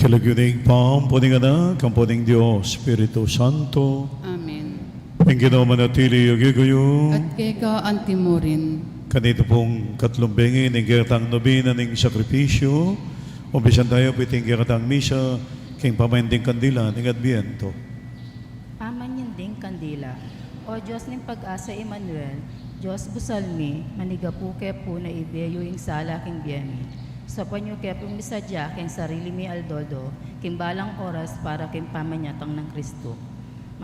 Kalagyoning pampuning anak, kampuning Diyos, Espiritu Santo, Amen. ang ginawa manatili yung At kay ka antimurin, kanito pong katlumbingin, ang gatang nobina ng sakripisyo, umpisan tayo piting gatang misa, king pamending kandila ng Adviento. Pamanyinding kandila. O Diyos ng pag-asa Emmanuel, Diyos busalmi, manigapuke po na ibeyo ing sala king biyemi. Sa panyo kaya pumisadya king sarili mi aldodo, king balang oras para king pamanyatang ng Kristo.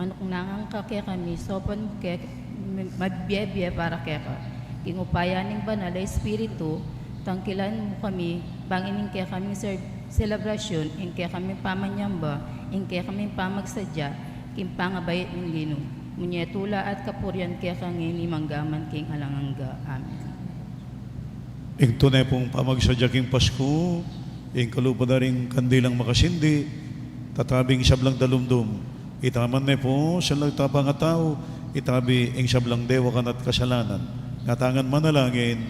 Manuknangang kake kami, sopan mo kaya magbiye para kaya king upayaning banal na Espiritu, tangkilan mo kami, bangining kaya kami selebrasyon, ing kaya kami pamanyamba, ing kaya kami pamagsadya, king pangabayit ng lino. Munyetula at kapuryan kaya kangin ni manggaman king alanganga. Amen. Ing tunay pong pamagsadyaking Pasko, ing kalupad na rin kandilang makasindi, tatabing sablang dalumdum, itaman na po sa nagtapang tao, itabi ing sablang dewakan at kasalanan, ngatangan manalangin,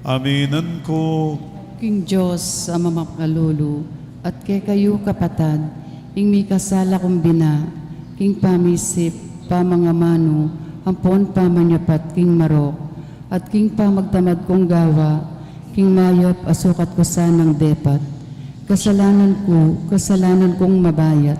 aminan ko. King Diyos ama mapkalulu, at kay kayo kapatad, ing mi kasala kumbina, king pamisip, pamangamano, ampon pamanyapat king marok, at king pamagtamad kong gawa, king mayop asukat ko sanang depat. Kasalanan kong mabayat.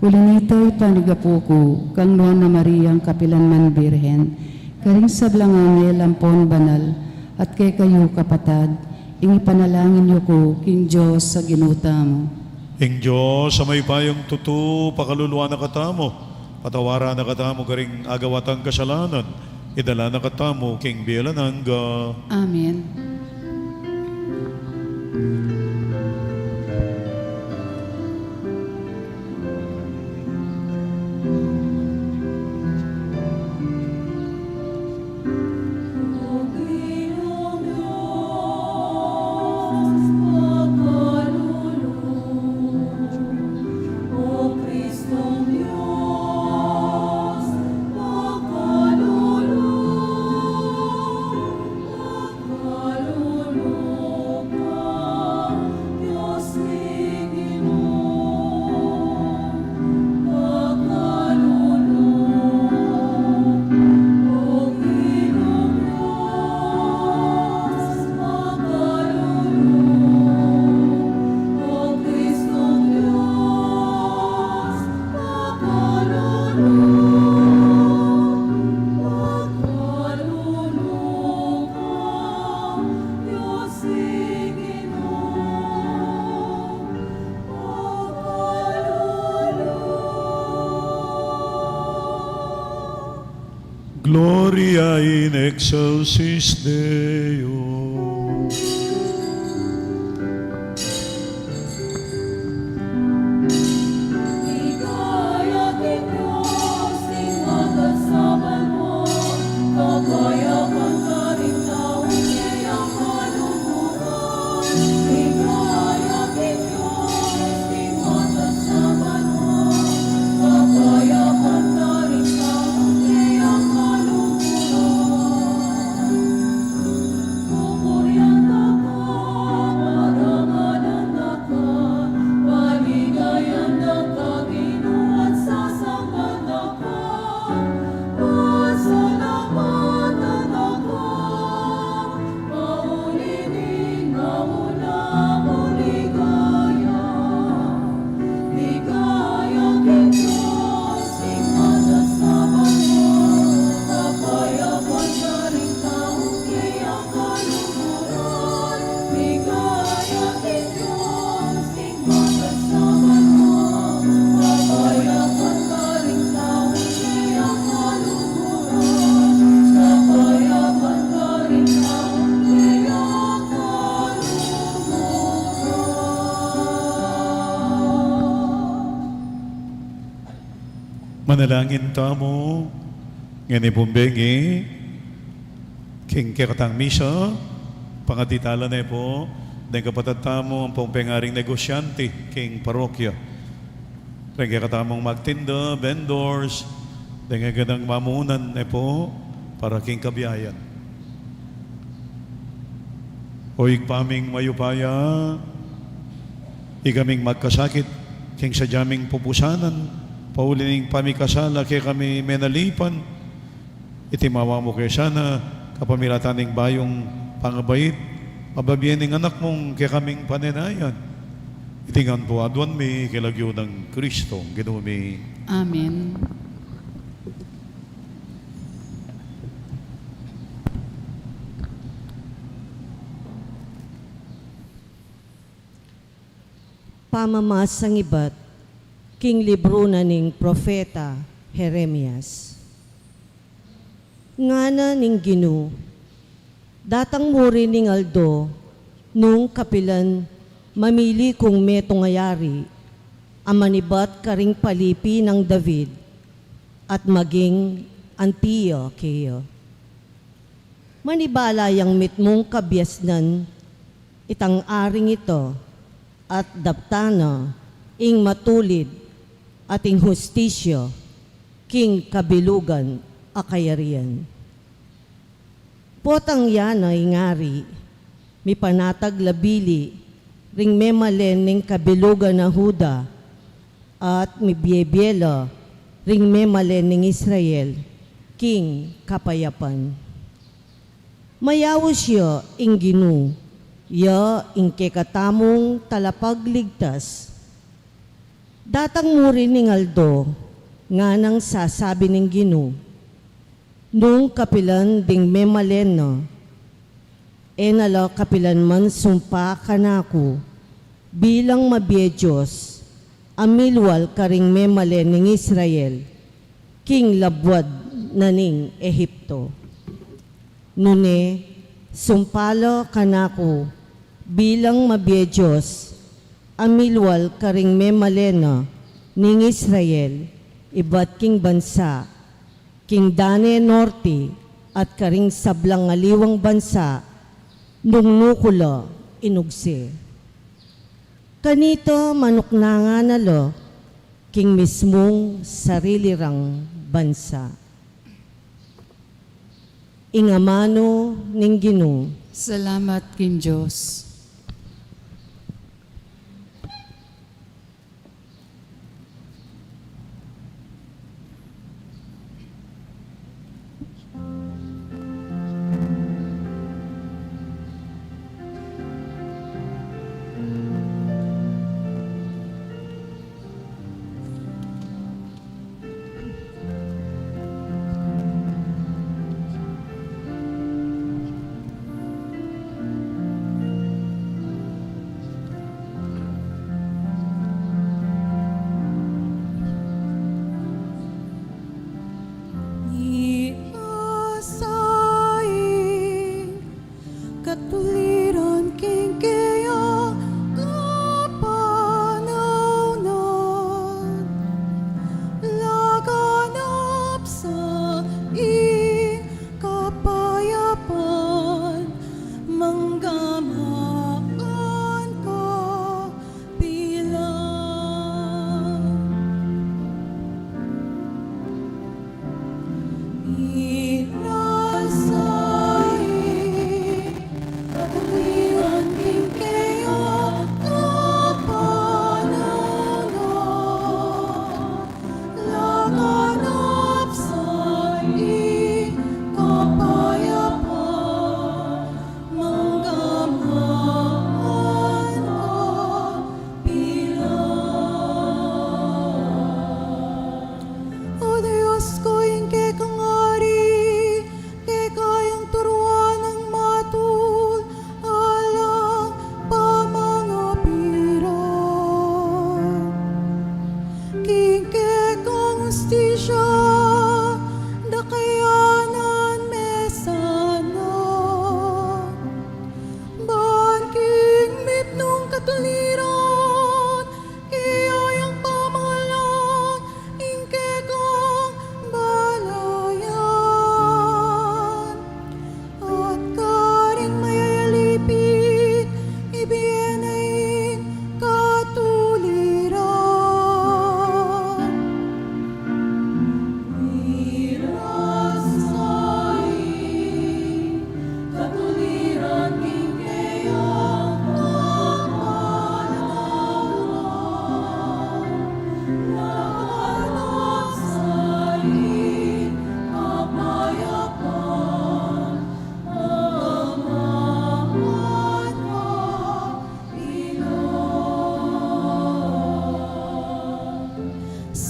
Ulinito'y panigapo ko, kang Luana Mariang Kapilanman Birhen, karing sablangan niya lampon banal, at kay kayo kapatad, ing ipanalangin niyo ko, king Diyos sa ginutam. Ing Diyos sa may payong tutu, pakaluluwa na katamo, patawara na katamo karing agawatang kasalanan, idala na katamo, king biyalananga. Amen. Gloria in excelsis Deo. Manalangin tamo, ngani pumbengi, king kekatang misa, pangatitala na po, dahil kapatid tamo ang pongpengaring negosyante, king parokya. Dahil katamong magtinda, vendors, dahil ganang mamunan na po, para king kabiyayan. O igpaming mayupaya, ikaming magkasakit, king sa jaming pupusanan, paulining pamikasala, kaya kami menalipan, itimawa mo kay sana, kapamilataning bayong pangabait, ababiyaning anak mong kaya kaming panenayan. Itingan po adwan mi, kilagyo ng Kristo, ginumi. Amen. Pamamasang iba't king libro na ning propeta Jeremias. Ngana ning Ginu, datang muri ning aldo, nung kapilan mamili kung meto ngayari, amanibat karing palipi ng David, at maging antiyo kayo. Manibala yang mitmong kabyasnan, itang aring ito, at daptana, ing matulid, at ing hustisyo, king kabilugan, akayarian. Potang yan ay ngari, mi panatag labili, ring memalen ning kabilugan na Huda, at mi biebiela, ring memalen ning Israel, king kapayapan. Mayawo siya ing Ginu, ya ing kekatamong talapagligtas. Datang muri ning aldo, nga nang sasabi ning Ginu, nung kapilan ding memaleno, enala kapilan man sumpa kanako, bilang mabiyedyos, amilwal karing memalen ning Israel, king labwad na ning Ehipto. Nune, sumpalo kanako, bilang mabiyedyos, amilwal karing memalena ning Israel, iba't king bansa, king Dane Norte, at karing sablang ngaliwang bansa, nung nukula inugse. Kanito manuknanga nalo, king mismong sarili rang bansa. Ingamano ning Ginu, Salamat kin Diyos.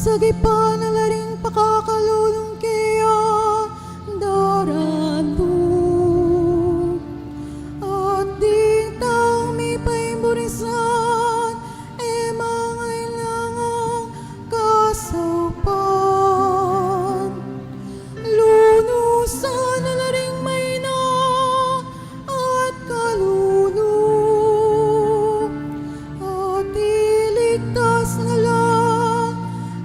Sagipa na laring pakakalulong kaya darado. At di tao mi paiburisan mga ilangang kasaupan. Lunusan na laring may na at kalulu. At iligtas na lang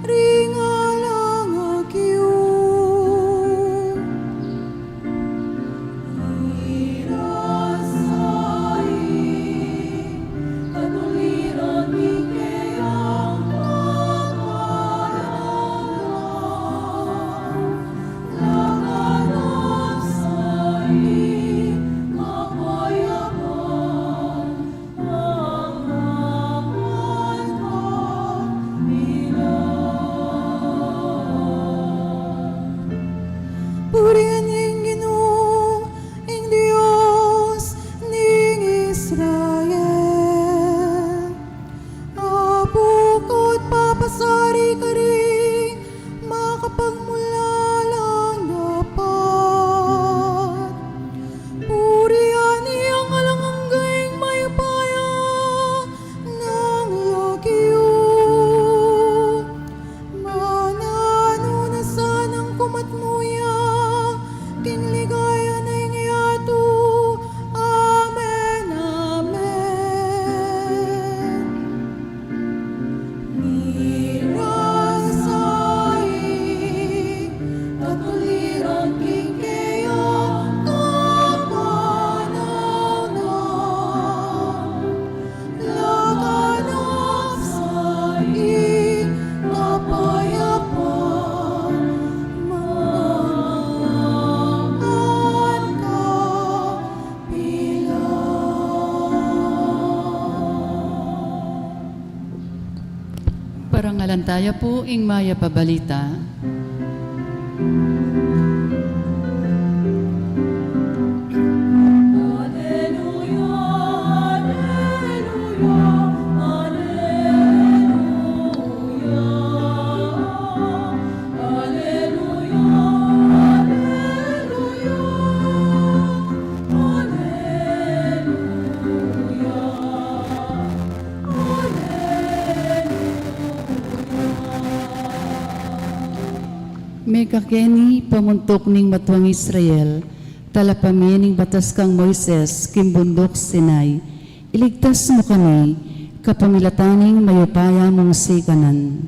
ringalang agyong. Irasay, kanuliran ni kayang pagkayanan. Laganap sa'y kapayapan, ang naman kapilan. Purihan ning Ginoo, ing Dios ning Israel. Abukod papasari ka rin, makapagmula lang dapat. Purihan niyang alanganggayng mayupaya ng lagyo. Manano na sanang kumatmuya, kinligaya na ingiyato. Amen, amen. Nirasay, katuliran king kayang kapananan. Laganap sa'y kapayapan, manangan kapilan. Parangalan tayo po ing maya pabalita. May kakeni pamuntok ning matuang Israel, talapami ning batas kang Moises, kimbundok Sinai. Iligtas mo kami, kapamilataning mayupaya mong sikanan.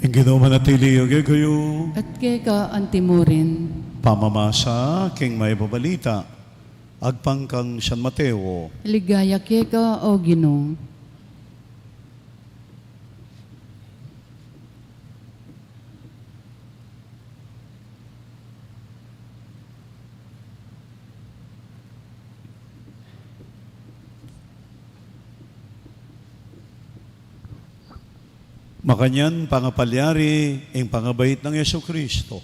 Ang Ginoo manatili kayo. At kay ka antimurin, Pamamasa king may babalita. Agpang kang San Mateo. ligaya kay ka o Ginoo. Makanyan pangapalyari ing pangabait ng Yesu Kristo.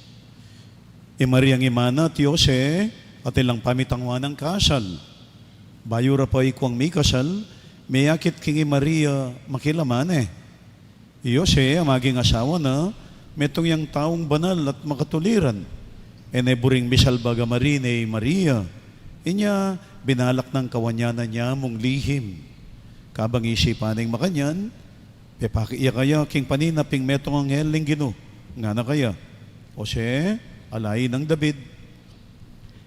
Mariang imana ti Jose at ilang pamitangwa ng kasal. Bayura pa ikuang may kasal, may akit kingi Maria makilaman Jose ang maging asawa na metong yang taong banal at makatuliran. Buring misal baga marine Maria. Inya binalak ng kawanyanan niya mong lihim. Kabang isipaning makanyan, pakiya kaya king paninaping metong ang heling Ginoo. Nga na kaya, Jose, alay ng David.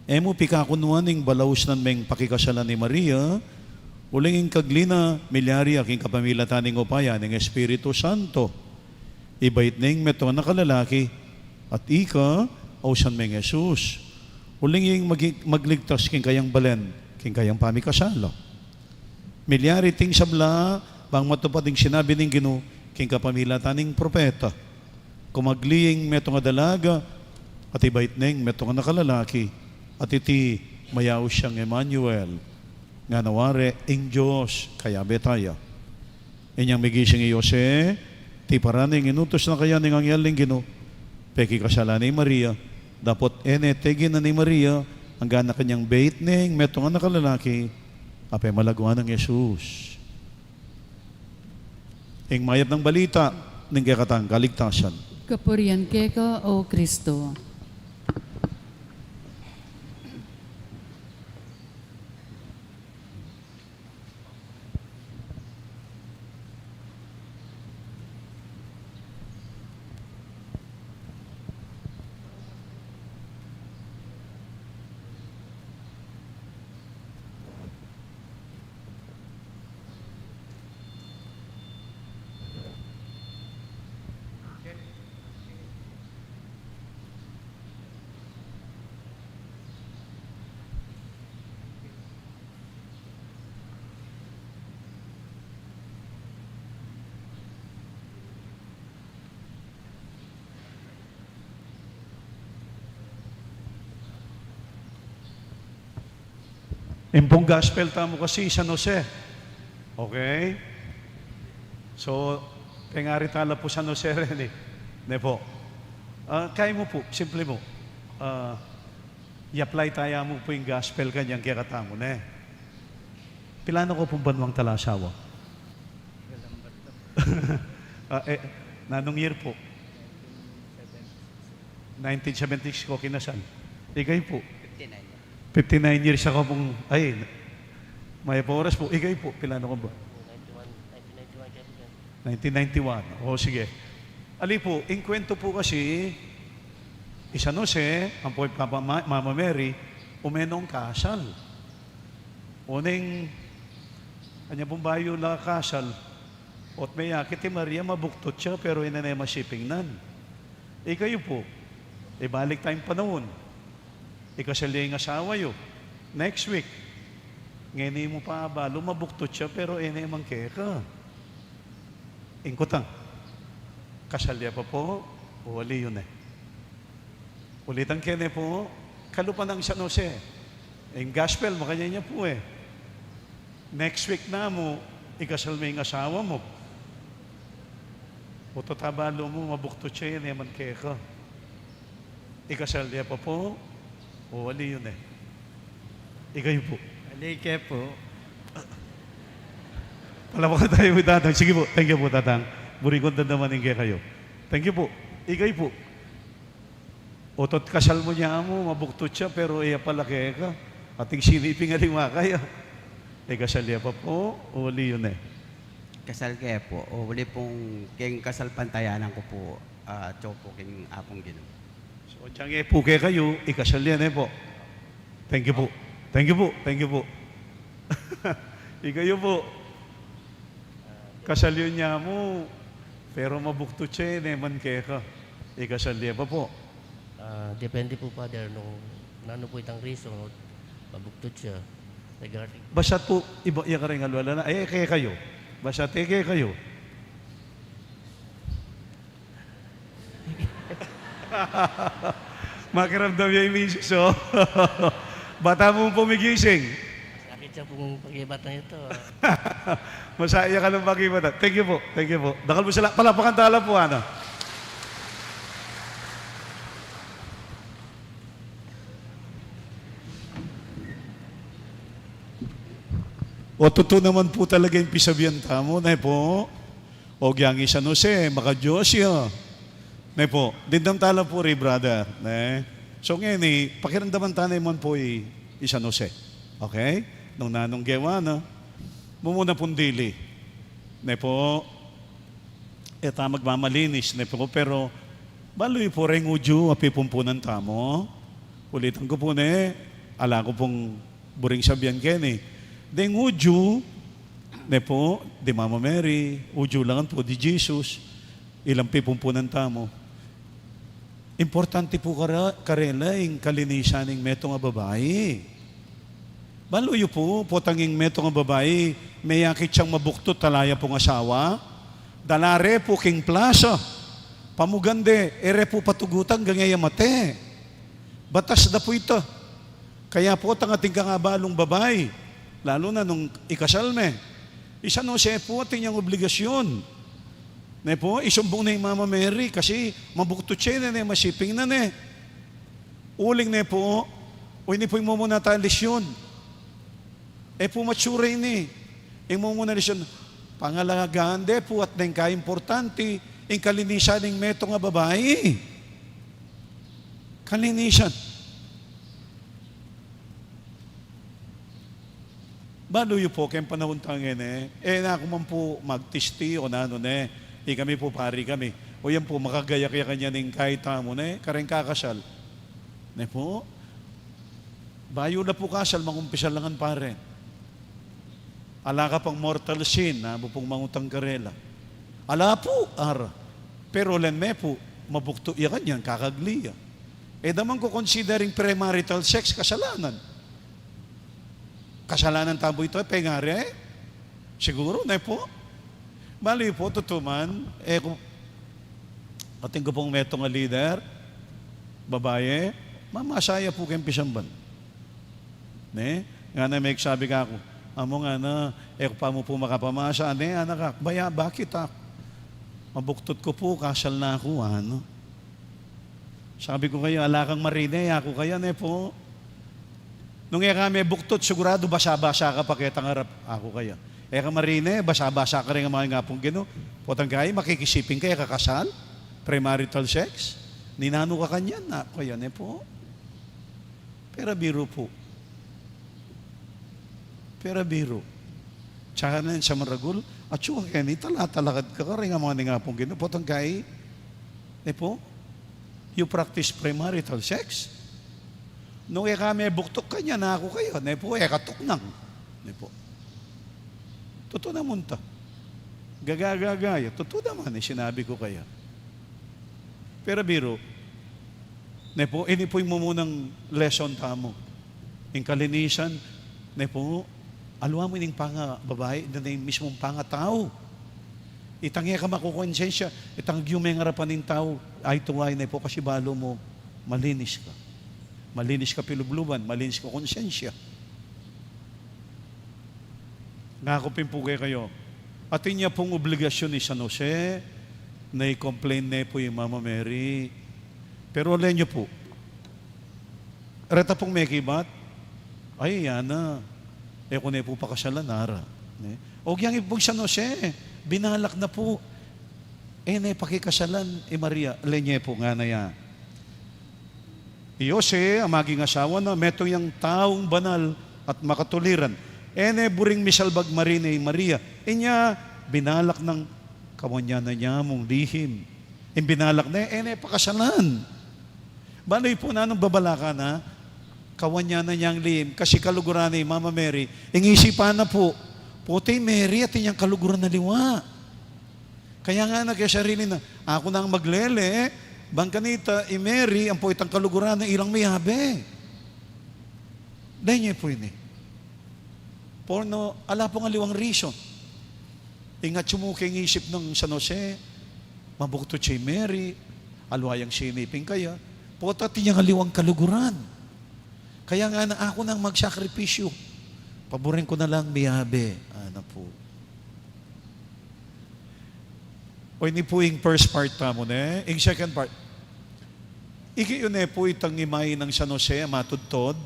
Emo pikakunuan ning balaus nan meng pakikasalan ni Maria, uling ing kaglina milyari aking kapamilatan ning upaya ning Espiritu Santo. Ibait ning metong nakalalaki, at ika, ausan meng Jesus. Uling ing magligtas king kayang balen, king kayang pamikasala. Milyari ting sabla, bang matupad ing sinabi ng Ginoo, king kapamilatan ning propeta. kumagliying meto nga dalaga, at ibait neng meto nga nakalalaki, at iti mayaw siyang Emmanuel, nga naware ing Diyos, kaya betaya. Inyang migising i Jose, ti paraning inutos na kaya ning angyaling Gino, peki kasala ni Maria, dapat tegin na ni Maria, hanggang na kanyang bait neng meto nga nakalalaki, apay malaguan ng Jesus. Ing mayat ng balita, ning kakatang kaligtasan. Kapurian keka o Kristo. Impong gospel tamo kasi San Jose. Okay? So, pengari tala po San Jose rin eh. Ne po. Kaya mo po, simple mo. I-apply tayo mo po yung gospel kanyang kaya katamo ne. Pilano ko pong banwang talasawa? Nanong year po? 1976 ko kinasan. Ikay po? 59 years ako pong, may oras po. Ikay po, pilano ko ba? 1991. O sige. Ali po, in kwento po kasi, San Jose, ang po Papa Mama Mary, umenong kasal. Uneng, kanya pong bayo na kasal, at may akit Maria, mabuktot siya, pero inanema shipping nan. Kayo po, ibalik tayong panahon. Ikasali ng asawa yun. Next week, ngayon mo pa ba, lumabuktot siya, pero inemang keka. Ingkutang, kasalya pa po, wali yun eh. Ulitan kene po, kalupan ng San Jose. Yung gospel, makanya niya po eh. Next week na mo, ikasal mo yung asawa mo. O tatabalo mo, mabuktot siya, inemang keka. Ikasalya pa po, wali yun eh. Ikayo po. Alike po. Palawakan tayo with Tatang. Sige po. Thank you po, Tatang. Burikon na naman yung kayo. Thank you po. Ikay po. Otot kasal mo niya mo, mabuktot siya, pero iya pala kaya ka. Ating siniping alima kaya. Kasal niya pa po, wali yun eh. Kasal kaya po. O wali pong king kasal pantayanan ko po. Chopo king apong Gino. So, diyang po kaya kayo, ikasal yan eh po. Thank you po. Thank you po. Thank you po. Ikayo po. Kasal yun niya mo, pero mabuktot siya eh, neman kaya ka. Ikasal niya pa po. Depende po, Father, nung nano po itang reason, mabuktot siya. Regarding, Basta po, iba iya ka rin alwala na, kaya kayo. Basta kaya kayo. Makiramdam niya yung misis, oh. Bata mo pumigising. sakit siya pong pag-ibatan ito. Masaya ka ng pag-ibatan. Thank you po. Thank you po. Dakal mo sila. Palapakan tala po, ano. O totoo naman po talaga yung pisabihan tamo, na po. O gyang San Jose, maka Diyos siya. Na po, dindam tala po rin, brother. Ne? So ngayon, pakiramdaman tanay man po San Jose. Okay? Nung nanong gewa, no? Mumuna pong dili. Ne po, eta magmamalinis, ne po, pero baloy po rin udyo, apipumpunan tamo. Ulitan ko po, ne, ala ko pong buring sabihan ken Deng udyo, ne po, di Mama Mary, udyo lang po, di Jesus, ilang pipumpunan tamo. Importante po karela yung kalinisan ng metong babae. Baloy po, potanging metong babae, may yakit siyang mabuktot talaya pong asawa, dalare po king plaza, pamugande, ere po patugutan, gangayamate. Batas na po ito. Kaya po, tangating kangabalong babay, lalo na nung ikasal me, isa no siya po, ating obligasyon. Ne po, isumbong na yung Mama Mary, kasi mabuktot siya na masiping na ne. Uling ne po, o hindi po yung muna tayo lisyon. Po mature ni. Yung muna lisyon, pangalagaan de po at nang ka-importante, yung kalinisan ng meto nga babae. Kalinisan. Baluyo po, kayong panahon tangin na ako man po magtisti o na ano kami po pari kami. O yan po, makagaya-kaya kanya ng kahit tamo kareng kakasal. Po, bayo na po kasal, mangumpisal langan pare. Ala ka pang mortal sin, pong mangutang karela. Ala po, ara. Pero len po, mabukto iya kanyan, kakagliya. Daman ko considering premarital sex, kasalanan. Kasalanan tabo ito, pengari siguro, po. Bali po, tutuman, ating ko pong metong leader, babae, mamasaya po kayong pisamban. Nga na may sabi ka ako, amo nga na, pa mo po makapamasa, anak, baya, bakit ako? Mabuktot ko po, kasal na ako, ano? Sabi ko kayo, ala kang marine, ako kaya, po. Nung kami buktot, sigurado basa-basa ka pa kitang harap. Ako kaya. Ka marine, basa-basa ka rin ang mga ngapong gino. Potang kaya, makikisipin kaya kakasal? Premarital sex? Ninano ka kanyan? Ako kaya, po. Pero biro po. Pero biro. Tsaka na sa maragul, at syo kaya ni talatalakad ka rin ang mga ngapong gino. Potang kaya, po, you practice premarital sex? Nung kami buktok kanya na ako kayo, po, katok nang. Po. Totoo na munta. Gagagagaya. Totoo naman, sinabi ko kaya. Pero biro, po, ini po yung munang lesson tamo. Yung kalinisan, po, aluwa mo yung panga babae, na yung mismong panga tao. Itangya ka makukonsensya, itang yung harapan ng tao, ay tuway po, kasi balo mo, malinis ka. Malinis ka pilubluban, malinis ka konsensya. Ngakopin po kayo. Atin niya pong obligasyon ni San Jose na i-complain na po yung Mama Mary. Pero alin niyo po, reta pong may kibat, ay yan na, kung na po pakasalan, nara. O yang ipong San Jose, binalak na po. Na pakikasalan, Maria, alin niya po nga na yan. Jose, ang maging asawa na, meto yung taong banal at makatuliran. Buring misalbag marine Maria. Inya, binalak ng kawanya na niya mong lihim. Binalak na, pakasalan. Baloy po na nung babalaka na, kawanya na niyang lihim, kasi kaluguran ni Mama Mary, ingisipan na po, puti Mary at inyang kaluguran na liwa. Kaya nga nagkasarili na, ako nang maglele, bangkanita, Mary, ang po itang kaluguran ng ilang miyabe. Dahil niya po yun Porno, ala po nga liwang reason. Ingat sumuking isip ng San Jose, mabukto siya Mary, alwayang sinipin kaya, pota tiya nga liwang kaluguran. Kaya nga na ako nang magsakripisyo, paborin ko na lang miyabe. Ano po. O ini po yung first part tamo yung second part. Iki yun po itang imay ng San Jose, matudtod.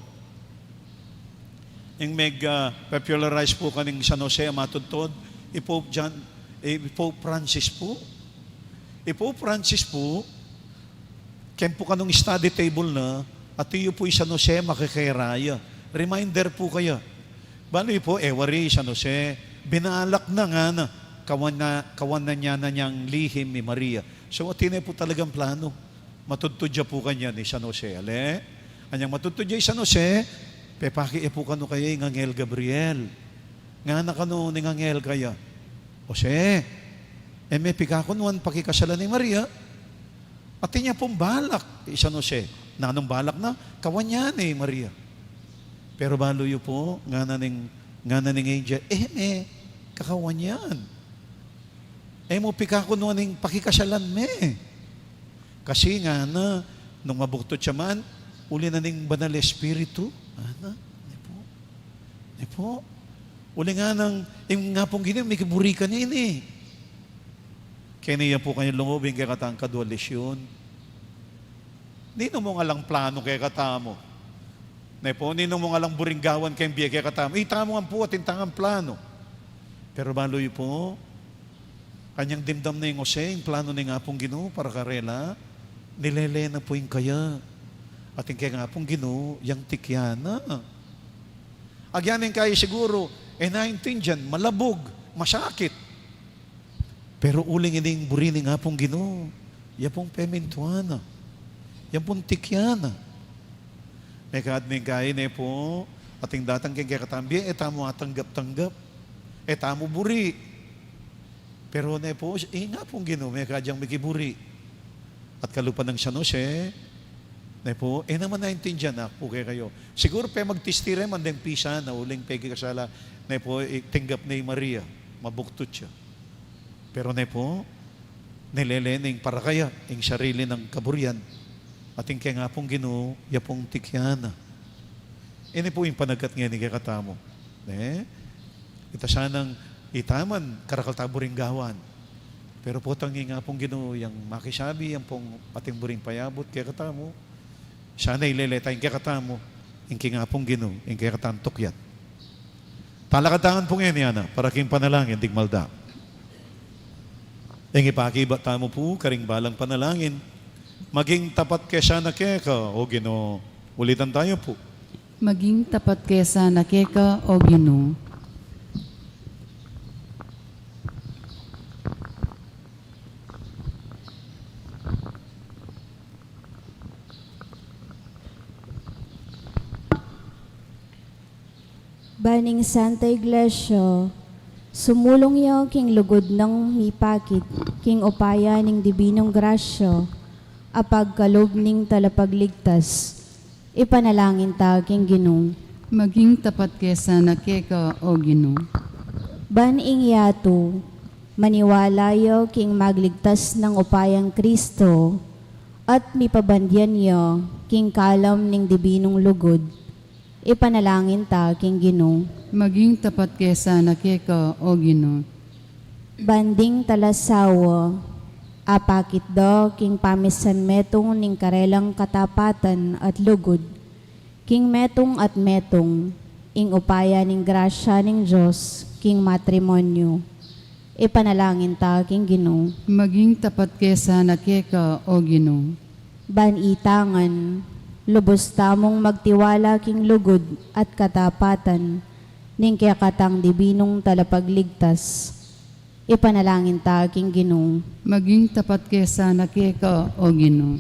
Yung popularize po kaning San Jose, matudtod. Pope Francis po. Pope Francis po, kaya po kanong study table na, at iyo po yung San Jose makikiraya. Reminder po kaya. Bali po, wari San Jose, binalak na nga na, kawan na niya na niyang lihim ni Maria. So, atinay po talagang plano. Matutudya po kanya ni San Jose. Anyang matutudya San Jose, pepaki po kano kaya yung Angel Gabriel. Nga na kano ni Angel kaya. Jose, may pikakunuan pakikasalan ni Maria. Atin niya pong balak, San Jose. Na anong balak na? Kawan niya ni Maria. Pero baluyo po, nga na ning angel, kakawan yan. Mo pikakunuan ng pakikasalan me. Kasi nga na, nung mabuktot siya man, uli na ning banal espiritu. Ana, di po. Uli nga nang, yung nga pong ganyan, may kiburikan niya ini. Kaya niya po kayo lumubing kaya katang kadwalisyon. Nino mo nga lang plano kaya katamo. Nino mo nga lang buringgawan kaya biya kaya katamo. Itamo nga po at intangang plano. Pero baloy po, kanyang dimdam na yung Jose, yung plano ni nga pong Ginoo para karela, nilele na po yung kaya. At yung kaya nga pong Ginoo, yung tikyana. Agyanin kayo siguro, naintindihan, malabog, masakit. Pero uling ining burini nga pong Ginoo, yan pong pemintuana, yan pong tikyana. May kaadming kain po, ating datang kaya katambi, tamo tanggap-tanggap, tamo buri. Pero po, nga pong Ginoo, may kadyang mikiburi. At kalupan ng San Jose, po, naman naintindihan na po kayo. Siguro magtistire man din pisa na uling pegi kasala, po, tinggap ni Maria, mabuktot siya. Pero po, nilelening para kaya ang sarili ng kaburian at yung kaya nga pong Ginoo, ya pong tikyana. Ini po yung panagkat nga ni kakatamo. Ita sanang itaman, karakal taburing gawan. Pero po tangi nga pong Ginoo, yung makisabi, yung pong ating buring payabot, kaya katamo, sana ileleta yung kaya katamo, yung kaya nga pong Ginoo, yung kaya katang tukyat. Talakatangan pong yan, para king panalangin, digmalda. Ang ipakibat tamo po, karing balang panalangin, maging tapat kesa na keka, o Ginoo, ulitan tayo po. Maging tapat kesa na keka, O Ginoo. Baning Santa Iglesia, sumulong yaw king lugod ng mipakit, king upaya ning dibinong grasya, apag kalob ning talapagligtas, ipanalangin ta king Ginoo. Maging tapat kesa na keka, O Ginoo. Baning yato, maniwala yaw king magligtas ng upayang Kristo, at mipabandyan yaw king kalam ning dibinong lugod, ipanalangin ta king Ginoo. Maging tapat kesa na keka, O Ginoo. Banding talasawa, apakit do king pamisan metong ning karelang katapatan at lugod, king metong at metong, ing upaya ning grasya ning Diyos, king matrimonyo. Ipanalangin ta king Ginoo. Maging tapat kesa na keka, O Ginoo. Banitangan, lubos tamong magtiwala king lugod at katapatan, ning kaya katang dibinong talapagligtas. Ipanalangin ta king Ginoo. Maging tapat kesa na keka, O Ginoo.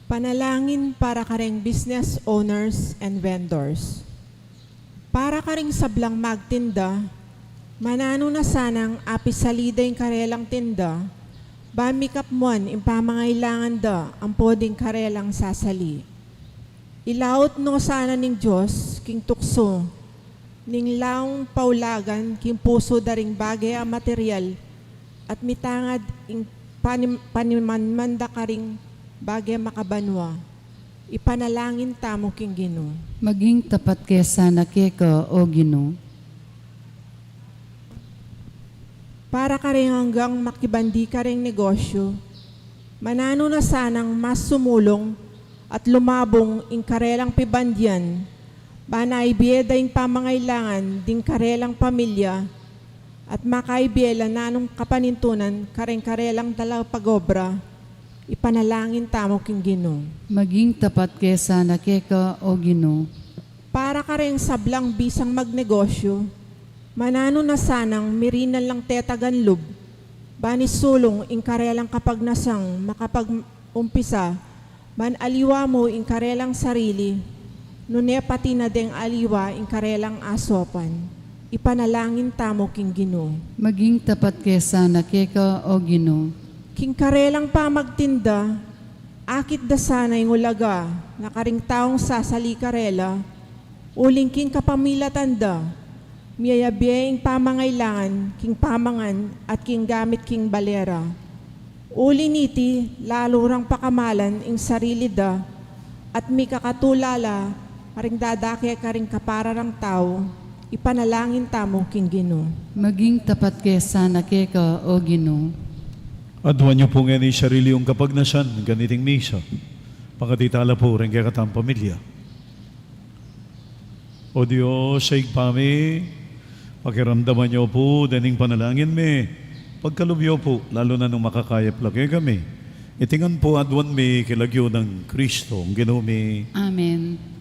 Panalangin para karing business owners and vendors. Para karing sablang magtinda, manano na sanang apisalida yung karelang tinda, bamikap mon impamangailangan da ang poding karelang sasali. Ilaot no sana ning Diyos, king tukso, ning laong paulagan, king puso daring bagay a material, at mitangad ing panimanmanda karing bagay makabanwa. Ipanalangin tamo king Ginoo. Maging tapat kesa na keka, O Ginoo. Para ka rin hanggang makibandi ka rin negosyo, manano na sanang mas sumulong at lumabong ing karelang pibandyan, banaibiyeda ing pamangailangan ding karelang pamilya, at makaibiyela nanong kapanintunan karelang talapagobra, ipanalangin tamo king Ginoo. Maging tapat kesa na keka, O Ginoo. Para ka rin sablang bisang magnegosyo, manano na sanang mirinan lang tetaganlub, banis sulong ing karelang kapag nasang makapag-umpisa, ban aliwa mo ing karelang sarili, nune pati na deng aliwa ing karelang asopan. Ipanalangin tamo king Ginoo. Maging tapat kesa na keka, O Ginoo. King karelang pamagtinda, Akit da sana yung ulaga, nakaring taong sasali karela, uling king kapamilatanda, miyayabiyaing pamangailangan, king pamangan at king gamit king balera. Uli niti, lalo rang pakamalan ing sarili da, at mi kakatulala, karing dadake karing kapararang tao, ipanalangin tamo king Ginoo. Maging tapat kay sana keka o Ginoo. Adwan niyo po nga ni sarili yung kapagnasan, ganiting misa. Pagkatitala po rin kaya katang pamilya. O Diyos, sa igpami, pakiramdaman niyo po, daning panalangin me. Pagkalubyo po, lalo na nung makakayap lagi kami. Itingan po adwan me kilagyo ng Kristo, ang ginumi. Amen.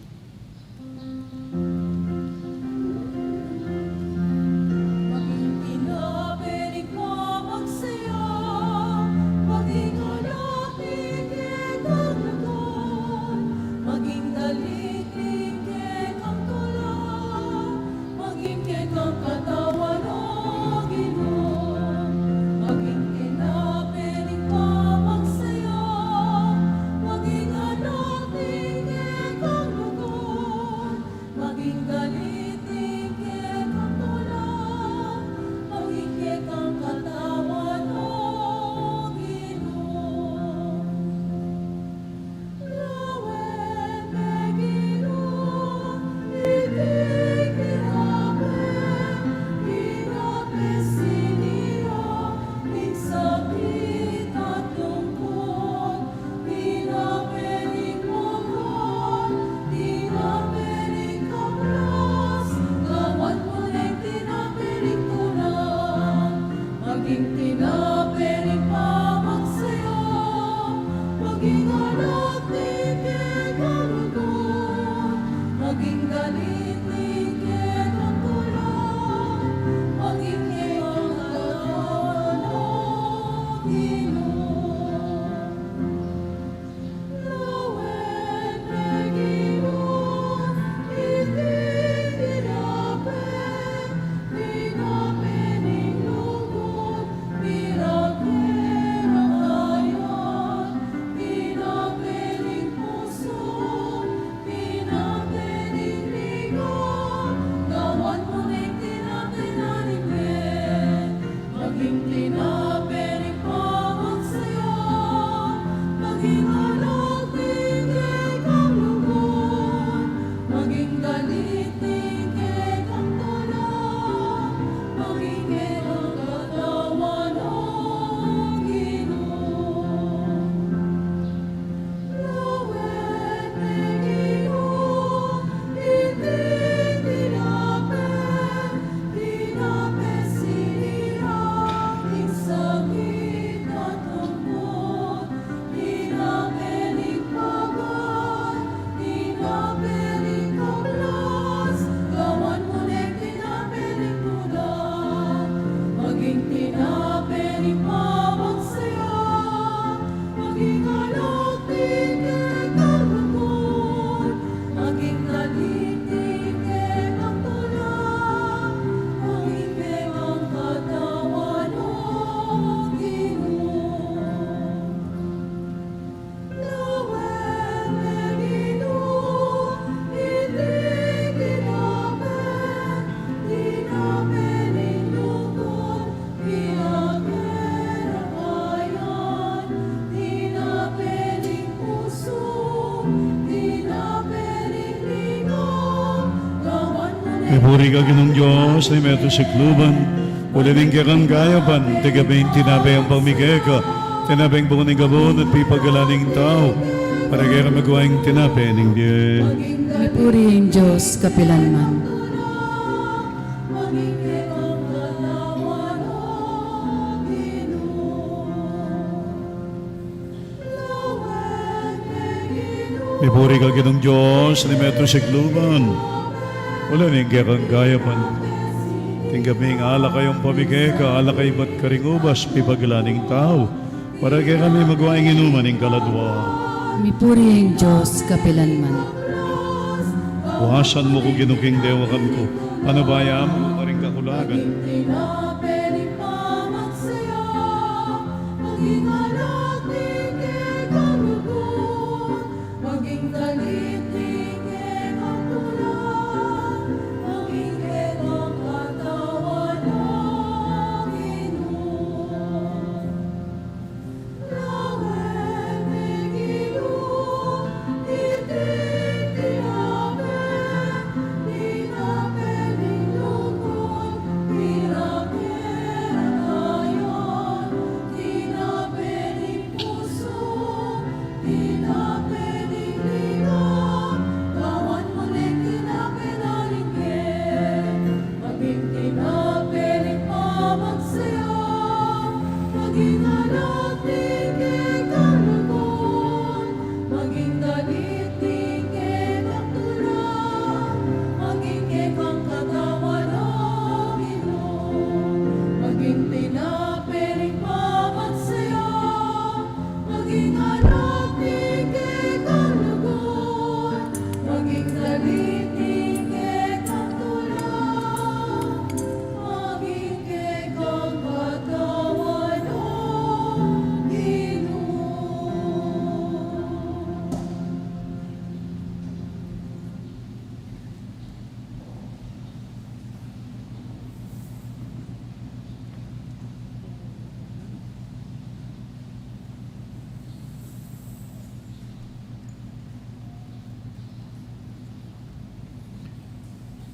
Ipuri ka ginong Diyos, na meto si kluban, ulining kang gayapan, tigabing tinabay ang pamigay ka, tinabing bunga ng gabon at pipagalaning tao, para kaya magawaing tinapay ng Diyos. Mipurihin Diyos kapilanman. Ipuri ka ginong Diyos, na meto si kluban, ulining kang gayapan, tigabing ala kayong pamigay ka, ala kay ba't karingubas, pipagalaning tao, para kaya kami magawaing inuman ng kaladwa. Mipurihin Diyos kapilanman. Buhasan mo ko ginuking dewakan ko, panabayaan mo ka rin kakulagan.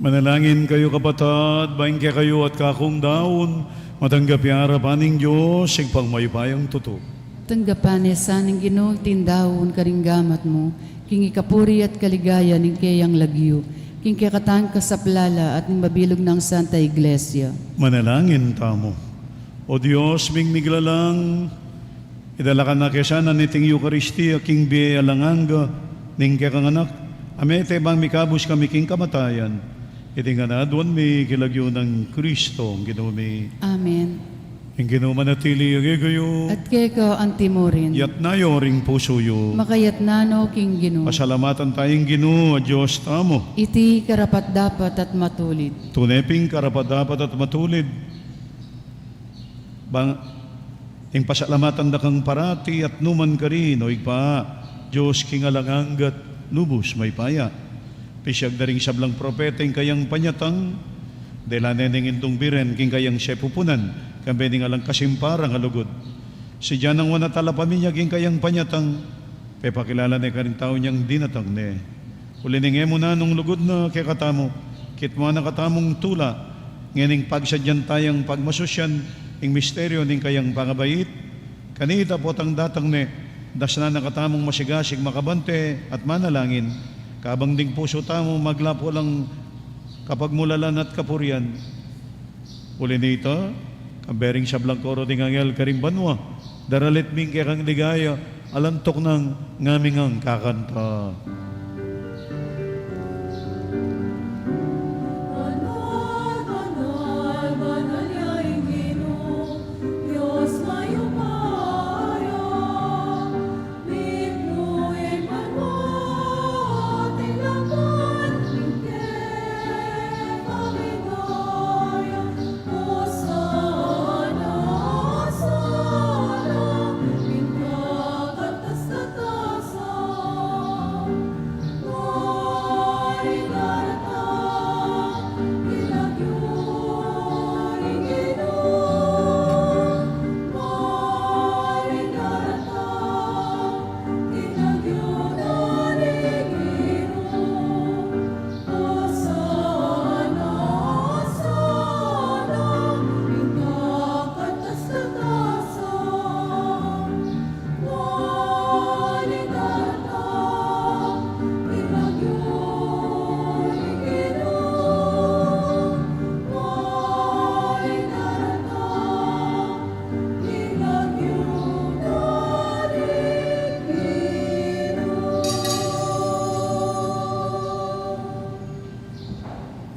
Manalangin kayo kapatid, baing kaya kayo at kakong daon, matanggap harapaning Diyos, sigpang mayupayang tuto. Tanggapan saning Ginoo tindawon karinggamat mo, king ikapuri at kaligaya ning kayang lagyo, king kakatang kasaplala at ning mabilog ng Santa Iglesia. Manalangin tamo. O Diyos, ming miglalang, idalakan na kesana niting Eucharistia, king biya langanga, ning kekang anak, amete bang mikabus kami king kamatayan, itinganadwan mi kilagyo ng Kristo, ang ginumi. Amen. Ang ginumanatili agayo, At kay ka ang timorin, yat nayo ring puso yo. makayat nano king Ginoo. Pasalamatan tayong Ginoo, Diyos tamo. Iti karapat dapat at matulid. Tuneping karapat-dapat at matulid. Bang, ing pasalamatan da kang parati at numan ka rin, o igpa, Diyos kingalanganggat, lubos may paya. Pisyag na rin sablang propeta, ing kayang panyatang, dela neneng indong biren, king kayang sepupunan, kambening alang kasimparang halugod. Si Diyan ang wanatala paminyag, king kayang panyatang, pepakilala na ka rin tao niyang dinatang ne. Ulininge mo na nung lugod na kay katamo, kitmo na katamong tula, ngening pagsadyan tayang pagmasusyan, ing misteryo ning kayang pangabait, kanita po tang datang ne, das na nakatamong masigasig makabante at manalangin, kabang ding puso tamo maglapo lang kapag mulalan at kapurian. Uli nito, kabering sablang koro ding angel karimbanwa, daralit ming kang ligaya, alantok ng ngaming ang kakanta.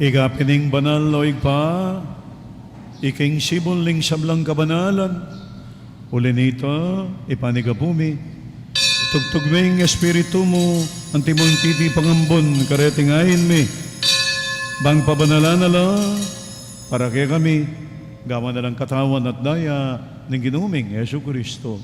Igapining banal o igpa, iking sibonling sablang kabanalan, uli nito, ipanigapumi, tugtugming espiritu mo, antimong titi pangambon, karetingayin mi, bang pabanalan nala, para kay kami, gawa na lang katawan at daya, ng ginuming Yesu Kristo.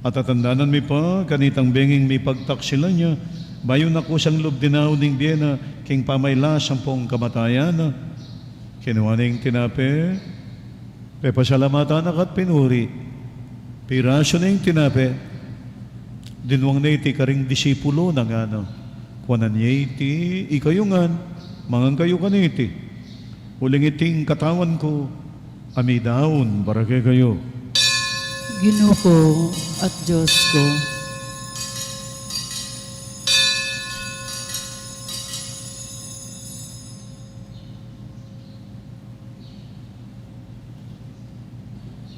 At tatandanan mi pa, kanitang benging mi pagtaksila niya, bayon ako sang lubdinaw ning Biena, king pamayla sampung kamatayan. Kinuwaning tinape, pepasalamatan akat pinuri. Piraso na yung tinape, dinwang na iti karing disipulo ng ano. Kuwanan niya iti, ikayungan, mangang kayo kaniti. Uling iting katawan ko, amidaon, para kay kayo. Ginoo ko at Diyos ko,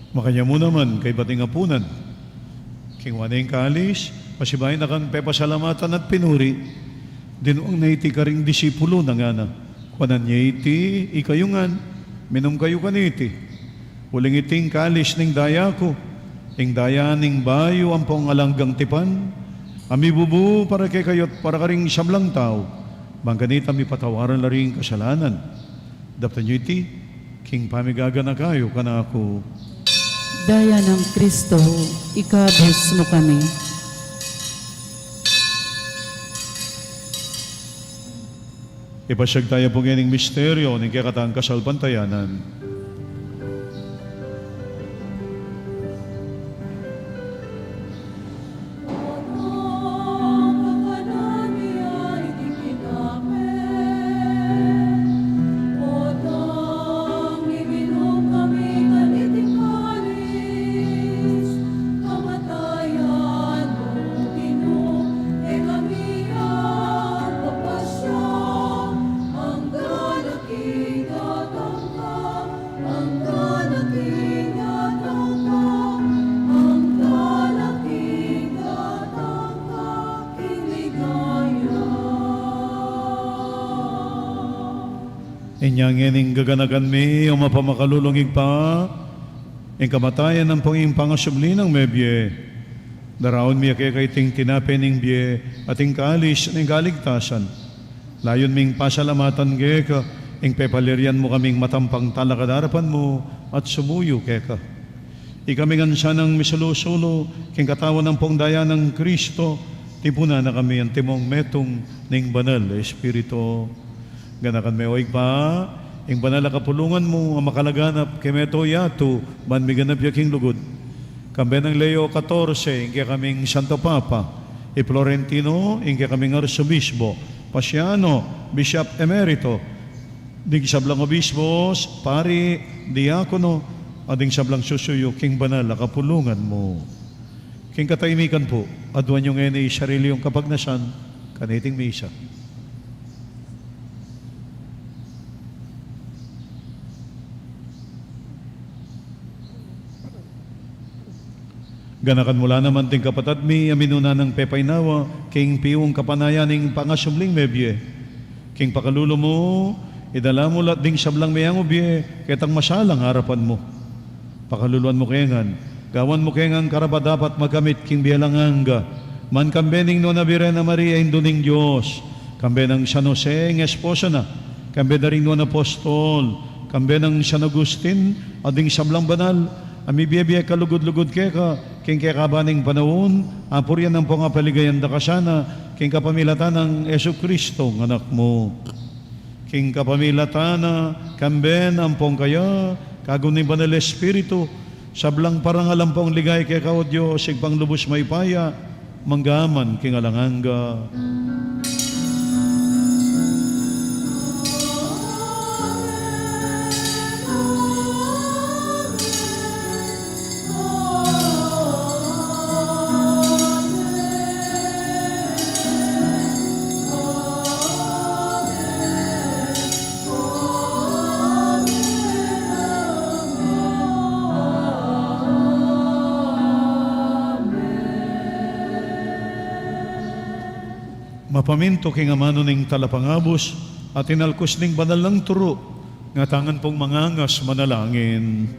makanya mo naman kay bating apunan. King waneng kalis, pasibay na kang pepasalamatan at pinuri, dinuang na iti karing disipulo na nga na. Kuanan niya iti, ikayungan, minom kayo kaniti. Uling iting kalis ning daya ko, ing daya ning bayo ang pong alanggang tipan, ami bubu para kay kayot para karing siyamlang tao, bang ganita mi patawaran la ring kasalanan. Dapta niyo iti, king pamigaga na kayo kana ako. daya ng Kristo, ikabos mo kami. Ipasyag tayo po ngayon misteryo ng kakatang kasalpantayanan. Inyang ining gaganagan mi, o mapamakalulungig pa, ing kamatayan ng panging pangasubli ng mebye. Daraon mi kay ting tinapin ning bye, ating kaalis ng galigtasan. Layon ming pasalamatan keka, ing pepalerian mo kaming matampang talakadarapan mo, at sumuyo keka. Ikamingan siya ng misulusulo, king katawan ng pongdaya ng Kristo, tipuna na kami ang timong metong ning banal Espiritu. Ganakan may oig pa, ing banal na kapulungan mo, ang makalaganap, kay meto yato, man miganap yaking lugod. Kambe ng Leo 14, ing kaya kaming Santo Papa, i Florentino, ing kaya kaming Arsobispo, Pasiano, Bishop Emerito, ding sablang obispos, pari, diakono, ading sablang susuyo, king banal na kapulungan mo. King katahimikan po, adwan yung ene sarili yung kapagnasan, kaniting misa. Ganakan mula naman ting kapatad mi, aminuna ng pepaynawa, king piwong kapanayaning pangasumling mebye. King pakalulo mo, idala mo lat ding sablang mayang ubye, ketang masalang harapan mo. Pakaluluan mo kengan, gawan mo kengan karaba dapat magamit king bialanganga. Man kambening no nabirena Maria induning Diyos, kambe ng San Jose ng esposa na, kambe na rin no apostol, kambe ng San Agustin, ading sablang banal, ami biya kalugod-lugod keka, king kekabaning panahon, apuryan ng pangapaligayan da kasana, king kapamilatan ng Yesu Kristo, ng anak mo. King kapamilatan na, kamben ang pong kaya, kagunin banal Espiritu, sablang parang alampong ligay kaya kao Diyos, sigpang lubos may paya, manggaman king alanganga. Mapaminto king amano ning talapangabos at inalkos ning banal ng turo nga tangan pong mangangas manalangin.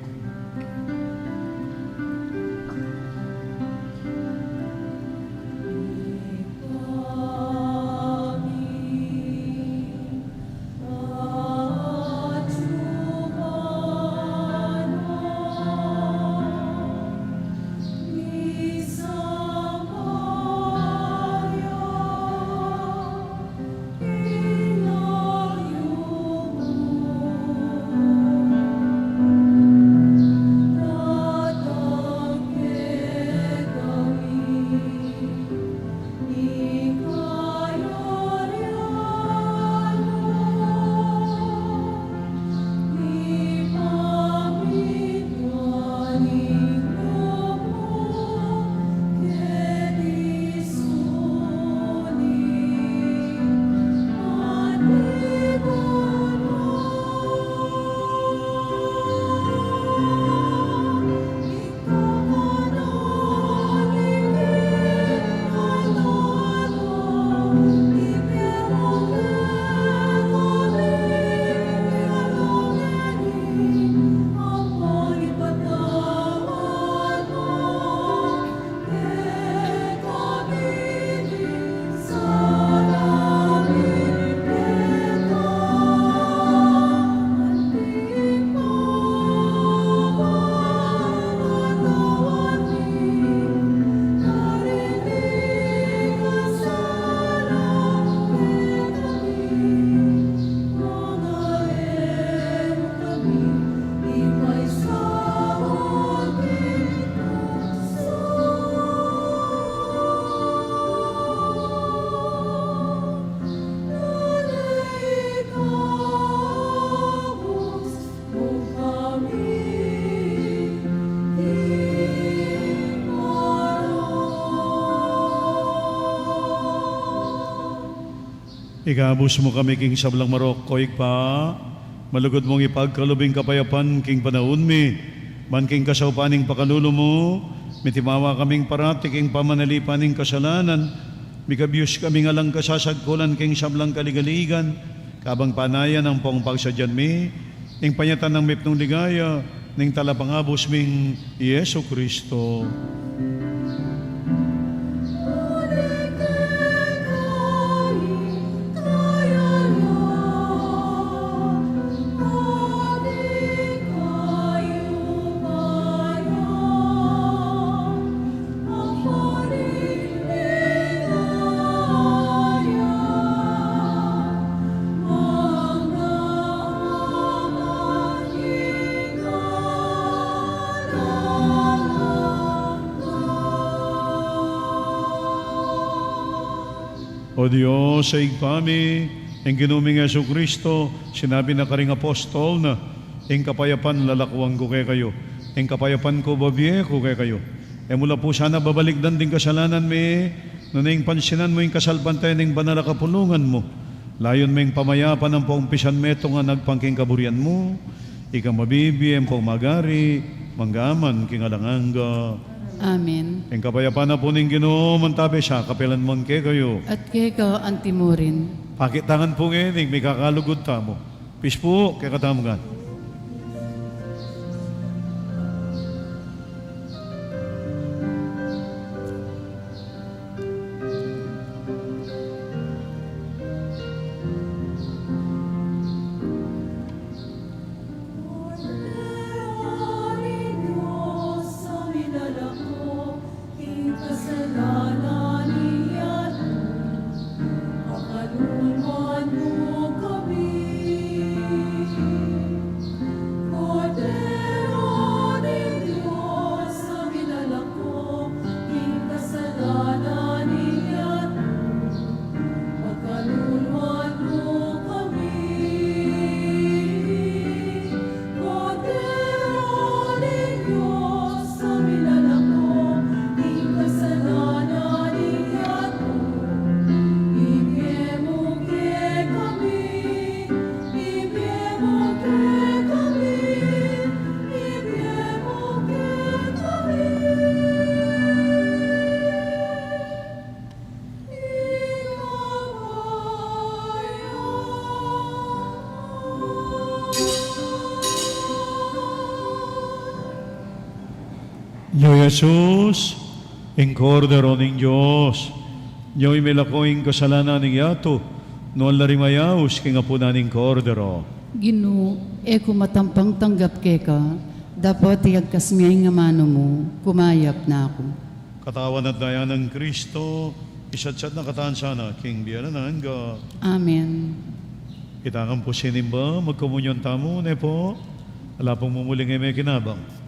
Ikabos mo kami king sablang marok, koig pa, malugod mong ipagkalubing kapayapan king panahon mi, man king kasaupaning pakalulo mo, mitimawa kaming parati king pamanalipaning kasalanan, mikabiyos kaming alang kasasagkulan king sablang kaligaligan, kabang panayan ang pong pagsadyan mi, ning panyatan ng mipnong ligaya, ning talapangabos ming Yesu Kristo. O Diyos, sa igpami, ang ginuming Yesu Kristo, sinabi na karing apostol na, ang kapayapan lalakwang ko kay kayo, ang kapayapan ko babye ko kay kayo. E mula po sana babalikdan din kasalanan mi, nuning pansinan mo yung kasalbantay ng banal na kapulungan mo. Layon mo yung pamayapan ng paumpisan meto nga nagpangking kaburian mo, ika mabibi, ang paumagari, manggaman, kingalanganga. Amen. Ang kapayapan na po ning Ginoo, mantabi siya, kapilan mon kay kayo. At kay ka antimurin. Pakitangan po ngayon, may kakalugod ta mo. Peace po, kay katamugan. Yo Jesus, ang kordero ng Diyos, Nyo'y milakoing kasalanan ng yato, noon larimayaos king apo na ng kordero. Ginoo, eko matampang tanggap kay ka, dapat iyagkas miyay nga mano mo, kumayap na ako. Katawan at daya ng Kristo, isatsat na kataan sana, king biyanan ka. Amen. Itangan po sinimba, magkomunyon tamo, ne po, wala pong mumuling ay may kinabang.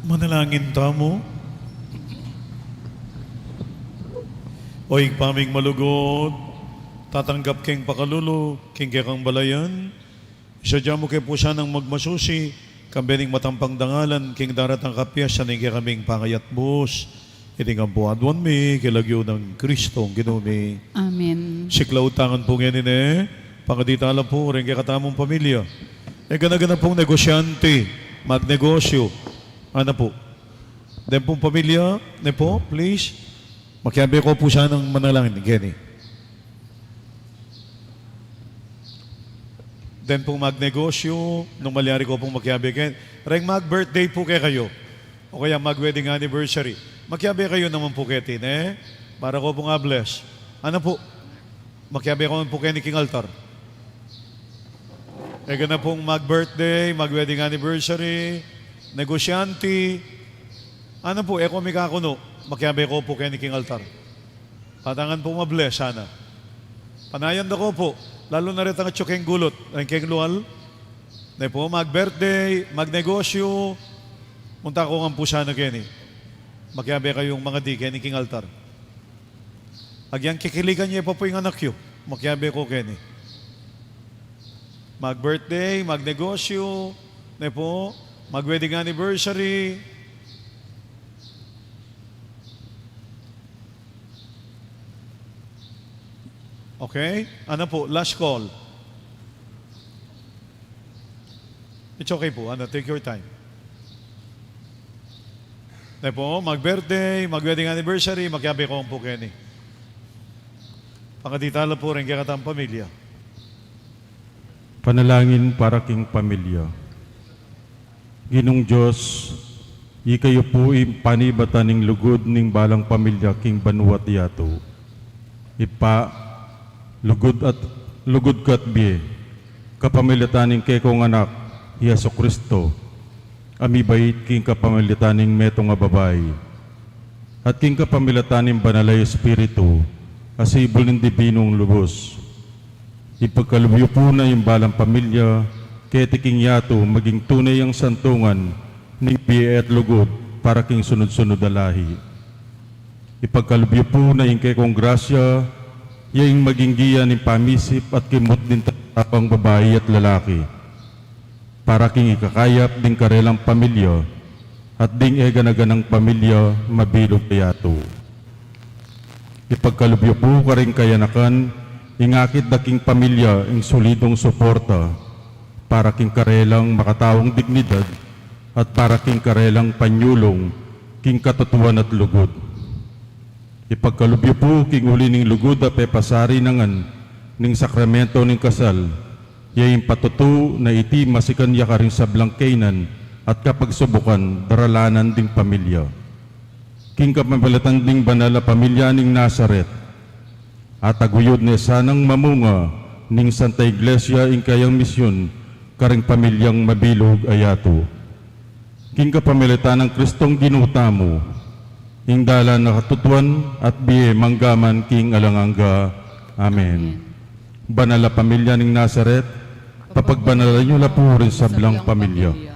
Manalangin tamo. O paming malugod, tatanggap keng pakalulo, king kang balayan. Isadya mo kay po siya ng magmasusi, kambening matampang dangalan, king darat ang kapya, siya ning kaming pangayat bus. Iting ang buadwan mi, kilagyo ng Kristo, ginumi. Amen. Sikla utangan po ngayon pangaditala po, rin kay katamong pamilya. Gana-gana pong negosyante, magnegosyo. Ano po? Den pong pamilya, ne po, please. Makiabi ko po siya ng manalangin, Kenny. Den pong magnegosyo, nung malyari ko pong makiabi kayo. Ring mag-birthday po kayo. O kaya mag-wedding anniversary. Makiabi kayo naman po ketin, para ko pong bless. Ano po? Makiabi ko po kayo ni King Altar. E na pong mag-birthday, mag-wedding anniversary, negosyante. Ano po, eko may kakuno. Makiabi ko po kayo ni King Altar. Patangan po mabless sana. Panayan ko po, lalo na rin ang tsuking gulot, ang king lual. Na po, mag-birthday, magnegosyo, munta ko nga po sana Kenny. Makiabi kayong mga di, Kenny King Altar. Agyang kikiligan niya pa po yung anak yun. Makiabi ko Kenny. Mag-birthday, magnegosyo, na po, mag-wedding anniversary. Okay? Ano po? Last call. It's okay po. Ano? Take your time. Na po, mag-birthday, mag-wedding anniversary, magkabi ko po Kenny. Pakatitala po rin kaya katang pamilya. Panalangin para king pamilya. Ginong Diyos, ikayo po panibatan ning lugod ning balang pamilya king Banuat yato. Lugod kat biye, kapamilitaning kekong anak, Yeso Kristo, amibait king kapamilitaning metong nga babae, at king kapamilitaning banalay Espiritu, asibol ng dibinong lubos. Ipagkalubyo po na yung balang pamilya, ketiking yato maging tunay ang santungan, ning biye at lugod para king sunod-sunod alahi. Ipagkalubyo po na yung kekong grasya, yung maging giya ng pamisip at kimot din tapang babae at lalaki. Para king ikakayap din karelang pamilya at ding eganaganang pamilya mabilog kayato. Ipagkalubyo po ka rin kayanakan, ingakit na king pamilya ing solidong suporta para king karelang makatawang dignidad at para king karelang panyulong king katutuan at lugod. Ipagkalubyo po king uli ning lugod at pepasari nangan ning sakramento ning kasal, yayin patutu na iti masikan yakaring sablang kainan at kapag subukan daralanan ding pamilya. King kapamilatan ding banala pamilya ning Nazaret, at aguyod na sanang mamunga ning Santa Iglesia ing kayang misyon karing pamilyang mabilog ayato. King kapamilatan ng Kristong ginutamo, ing dalan na katutuan at biye manggaman king alanganga. Amen. Banala pamilya ning Nazaret, papagbanala nyo na po rin sa blang pamilya.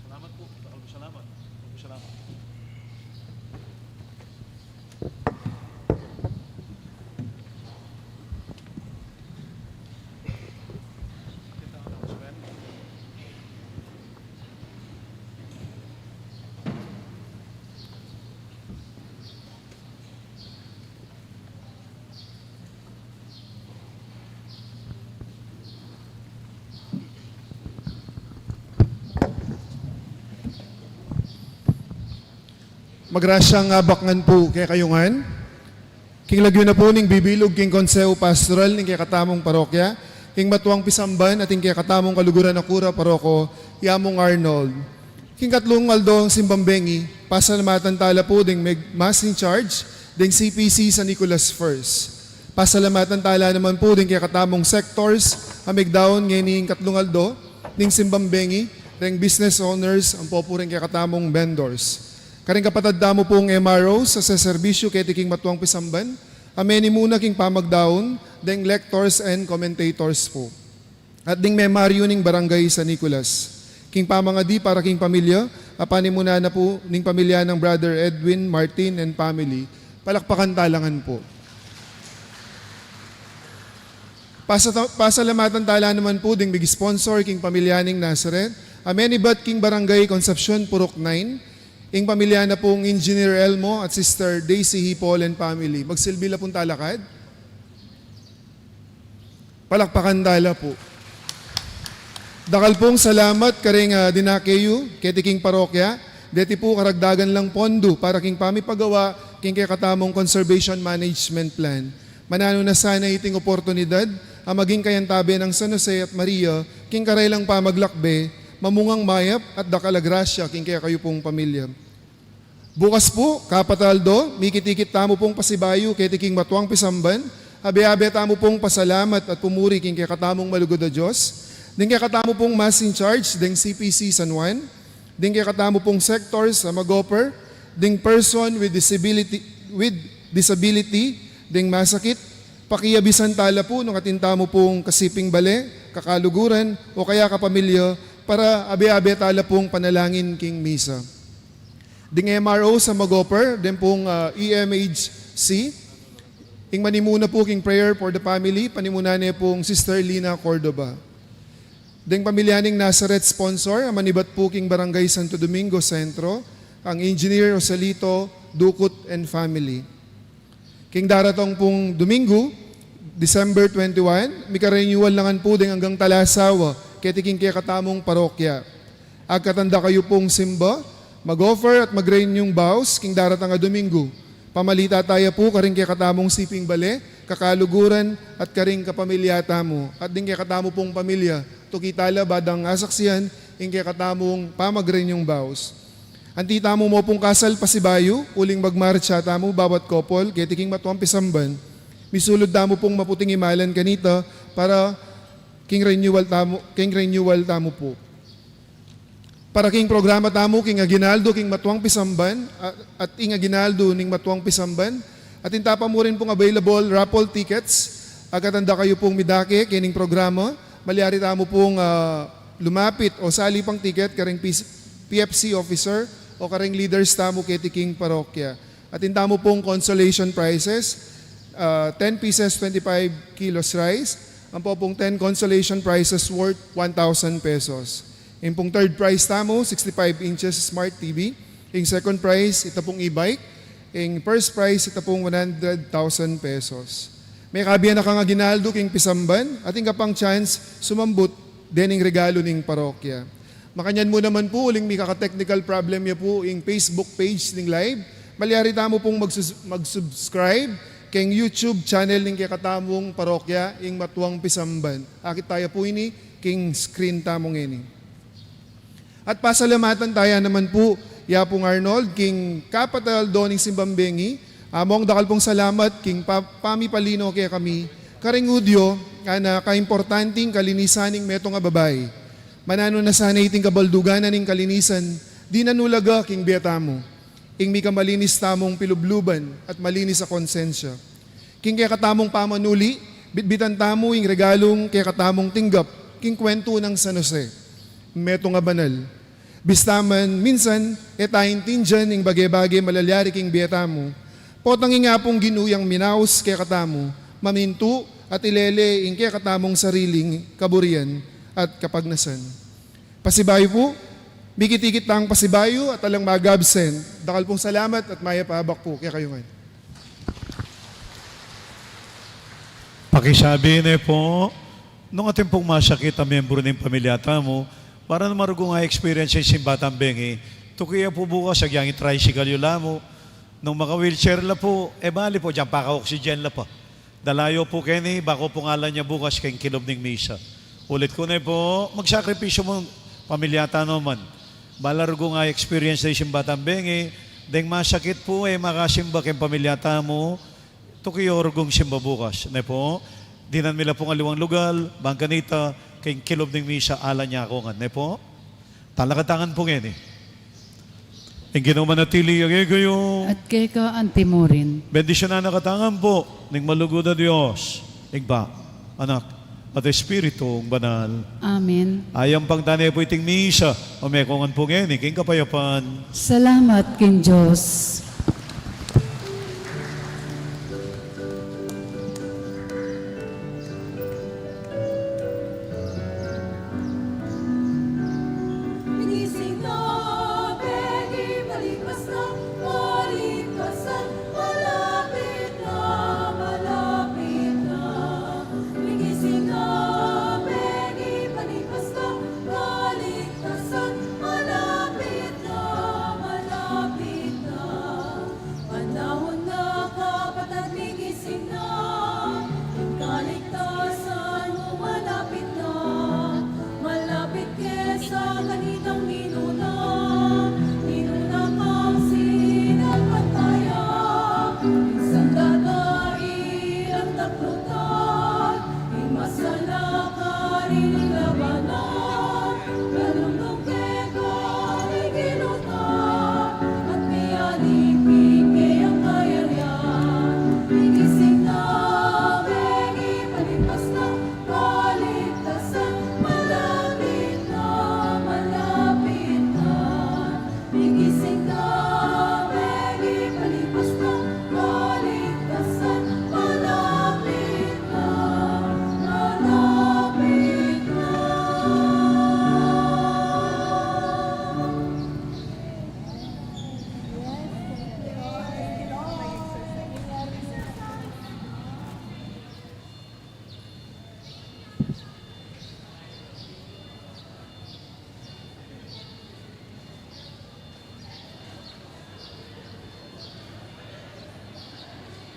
Salamat po. Salamat. Salamat. Magrasyang bakngan po kay kayungan. King lagyo na po ning bibilog king konseo pastoral ning kay katamong parokya, king matuang pisamban at king kay katamong kaluguran na kura paroko, Yamong Arnold. King katlong aldong simbambengi, pasalamatan tala po ding mas in charge, ding CPC sa Nicolas First. Pasalamatan tala naman po ding kay katamong sectors, amigdaon ngayon katlong aldo, ding simbambengi, ding business owners, ang po rin kay katamong vendors. Karing kapatad damo pong MRO sa serbisyo kay tiking matuang pisamban. Ameni muna king pamagdaon, deng lectors and commentators po. At ding memaryo ning barangay sa Nicolas. King pamangadi para king pamilya, apani muna na po ning pamilya ng Brother Edwin, Martin and family. Palakpakan talangan po. Pasalamatan tala naman po ding big sponsor king pamilya ning Nazaret. Ameni bat king barangay Concepcion Purok 9. Ing pamilya na pong Engineer Elmo at Sister Daisy Hipol and family. Magsilbi la pong talakad. Palakpakan dala po. Dakal pong salamat karing dinakeyu, ketiking parokya, deti po karagdagan lang pondo para king pamipagawa, king kay katamong conservation management plan. Manano na sana iting oportunidad, ang maging kayantabi ng San Jose at Maria, king karailang pamaglakbe, mamungang mayap at dakalagrasya, king kaya kayo pong pamilya. Bukas po, kapataldo, mikitikit tamo pong pasibayo, ketiking matuang pisamban, habi-habi tamo pong pasalamat at pumuri king kaya katamong malugod na Diyos. Din kaya katamo pong mass in charge, ding CPC San Juan, din kaya katamo pong sectors sa Magoper, ding person with disability, ding masakit, pakiyabisan tala po nung atintamo pong kasiping bale, kakaluguran, o kaya kapamilya, para abe-abe tala pong panalangin king misa. Ding MRO sa Magoper, din pong EMHC, ing manimuna po king prayer for the family, panimuna niya pong Sister Lina Cordoba. Ding pamilyaning Nazareth sponsor, ang manibat po king Barangay Santo Domingo Centro, ang Engineer Joselito, Dukut and family. King daratong pong Domingo, December 21, may ka-renewal langan po ding hanggang Talasawa, ketiking kaya katamong parokya. Agkatanda kayo pong simba, mag-offer at mag-renew vows, king daratang nga Domingo. Pamalita tayo po karing kaya katamong siping bale, kakaluguran at karing kapamilyata mo. At din kaya katamo pong pamilya, tukitala badang asaksiyan, ing kaya katamong pamag-renew vows. Anti tamo mo pong kasal pasibayo, uling magmarcha tamo bawat couple, ketiking matuang pisamban. Misulod tamo pong maputing imalan kanita para king renewal tamo po. Para king programa tamo king aginaldo king matuang pisamban at ing aginaldo ning matuang pisamban at intapa mo rin pong available raffle tickets. Agkatanda kayo pong midake kining programa. Malyari tamo pong lumapit o sali pang ticket karing PFC officer o karing leaders tamo ketiking parokya. At intamo pong consolation prizes, 10 pieces 25 kilos rice. Ang po pong 10 consolation prizes worth 1,000 pesos. Yung pong third prize tamo, 65 inches smart TV. Yung second prize, ito pong e-bike. Yung first prize, ito pong 100,000 pesos. May kabiyan na kang aginaldo king pisamban at yung kapang chance sumambut din yung regalo ning parokya. Makanyan mo naman po, uling may kaka-technical problem niya po yung Facebook page ning live. Malyari tamo pong mag-subscribe keng YouTube channel ning kakatamong parokya yung matuang pisamban. Akit tayo po ini king screen tamong ini. At pasalamatan tayo naman po, Yapong Arnold, king kapatal doning simbambengi, among dakal pong salamat, king pamipalino kaya kami, karingudyo, na kaimportanting kalinisaning metong nga babay. Manano na sana iting kabalduganan ning kalinisan, di nanulaga king biatamo. Ing mi kamalinis tamong pilubluban at malinis sa konsensya. King kaya katamong pamanuli, bitbitan tamo ing regalong kaya katamong tinggap, king kwento ng San Jose. Metong nga banal. Bistaman, minsan, etahin tinjan ing bagay-bagay malalyari king biatamo. Potang nga pong ginuyang minaus kaya katamo, mamintu at ilele ing kaya katamong sariling kaburian at kapagnasan. Pasibayo po, bikitikit ang pasibayo at alang mag-absent. Dakal pong salamat at maya pahabak po kaya kayo ngayon. Pakisabi na po, nung ating pong masakit ang membro ng pamilyata mo, para na marugo nga experience yung simbatang bengi, tukiya po bukas, agyang tricycle yung lamo, nung maka-wheelchair la po, bali po, dyan paka-oxygen la po. Dalayo po kini, bako po ngalan niya bukas kayong kilob ng misa. Ulit ko na po, magsakripisyo mo pamilyata naman. Balargo nga experience na yung simbatang bengi, deng masakit po, makasimba kayong pamilyata mo, tukiyo rugong simba bukas. Na po, dinan mila pong aliwang lugal, bangkanita, kayong kilob ng misa, ala niya ako nga. Ne po, talakatangan po ngayon eh. Ang ginawa natili kayo. At kay ka antimorin. Bendisyon na nakatangan po, ng malugod na Diyos. Igba, anak, at Espiritu, ang banal. Amen. Ayang pang tanay po iting misa, o mekongan po ngayon, king kapayapan. Salamat king Diyos.